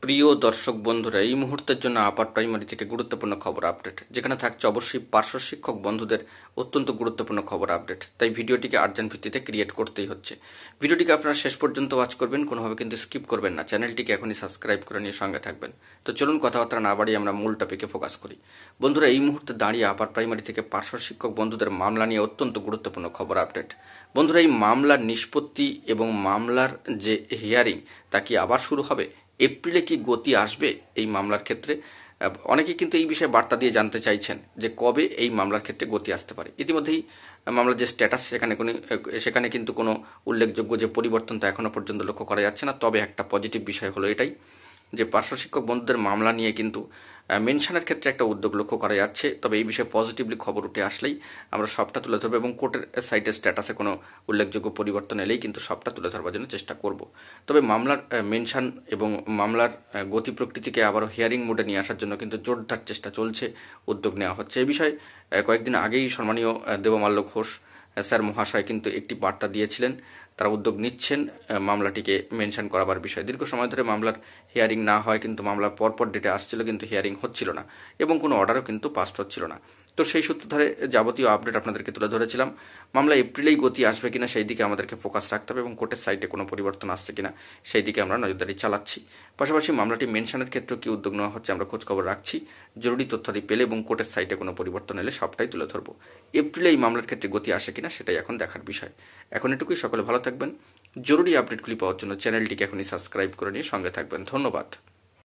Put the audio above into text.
প্রিয় দর্শক বন্ধুরা, এই মুহূর্তের জন্য আপার প্রাইমারি থেকে গুরুত্বপূর্ণ খবর আপডেট, যেখানে থাকছে অবশ্যই পার্শ্ব শিক্ষক বন্ধুদের অত্যন্ত গুরুত্বপূর্ণ খবর আপডেট। তাই ভিডিওটিকে আর্জেন্ট ভিত্তিতে ক্রিয়েট করতেই হচ্ছে। ভিডিওটিকে আপনারা শেষ পর্যন্ত ওয়াচ করবেন, কোনোভাবে কিন্তু স্কিপ করবেন না। চ্যানেলটিকে এখনই সাবস্ক্রাইব করে নিয়ে সঙ্গে থাকবেন। তো চলুন কথাবার্তা না বাড়িয়ে আমরা মূল টপিকে ফোকাস করি। বন্ধুরা, এই মুহূর্তে দাঁড়িয়ে আপার প্রাইমারি থেকে পার্শ্ব শিক্ষক বন্ধুদের মামলা নিয়ে অত্যন্ত গুরুত্বপূর্ণ খবর আপডেট। বন্ধুরা, এই মামলার নিষ্পত্তি এবং মামলার যে হিয়ারিং তা কি আবার শুরু হবে? এপ্রিলে কি গতি আসবে এই মামলার ক্ষেত্রে? অনেকে কিন্তু এই বিষয়ে বার্তা দিয়ে জানতে চাইছেন যে কবে এই মামলার ক্ষেত্রে গতি আসতে পারে। ইতিমধ্যেই মামলার যে স্ট্যাটাস সেখানে কিন্তু কোনো উল্লেখযোগ্য যে পরিবর্তন তা এখনো পর্যন্ত লক্ষ্য করা যাচ্ছে না। তবে একটা পজিটিভ বিষয় হলো এটাই যে পার্শ্ব শিক্ষক বন্ধুদের মামলা নিয়ে কিন্তু মেনশনের ক্ষেত্রে একটা উদ্যোগ লক্ষ্য করা যাচ্ছে। তবে এই বিষয়ে পজিটিভলি খবর উঠে আসলেই আমরা সবটা তুলে ধরবো এবং কোর্টের সাইটের স্ট্যাটাসে কোনো উল্লেখযোগ্য পরিবর্তন এলেই কিন্তু সবটা তুলে ধরবার জন্য চেষ্টা করব। তবে মামলার মেনশন এবং মামলার গতি প্রকৃতিকে আবারও হিয়ারিং মোডে নিয়ে আসার জন্য কিন্তু জোরদার চেষ্টা চলছে, উদ্যোগ নেওয়া হচ্ছে। এই বিষয়ে কয়েকদিন আগেই সম্মানীয় দেবমাল্য ঘোষ স্যার মহাশয় কিন্তু একটি বার্তা দিয়েছিলেন। তারা উদ্যোগ নিচ্ছেন মামলাটিকে মেনশন করাবার বিষয়ে। দীর্ঘ সময় ধরে মামলার হিয়ারিং না হয় কিন্তু মামলার পরপর ডেটে আসছিল, কিন্তু হিয়ারিং হচ্ছিল না এবং কোনো অর্ডারও কিন্তু পাস হচ্ছিল না। তো সেই সূত্র ধরে যাবতীয় আপডেট আপনাদেরকে তুলে ধরেছিলাম। মামলা এপ্রিলেই গতি আসবে কিনা সেই দিকে আমাদেরকে ফোকাস রাখতে হবে এবং কোর্টের সাইটে কোনো পরিবর্তন আসছে কিনা সেই দিকে আমরা নজরদারি চালাচ্ছি। পাশাপাশি মামলাটি মেনশনের ক্ষেত্রেও কী উদ্যোগ নেওয়া হচ্ছে আমরা খোঁজখবর রাখছি। জরুরি তথ্যাদি পেলে এবং কোর্টের সাইটে কোনো পরিবর্তন এলে সবটাই তুলে ধরবো। এপ্রিলে এই মামলার ক্ষেত্রে গতি আসে কিনা সেটাই এখন দেখার বিষয়। এখন এটুকুই, সকলে ভালো থাকবেন। জরুরি আপডেটগুলি পাওয়ার জন্য চ্যানেলটিকে এখনই সাবস্ক্রাইব করে নিয়ে সঙ্গে থাকবেন। ধন্যবাদ।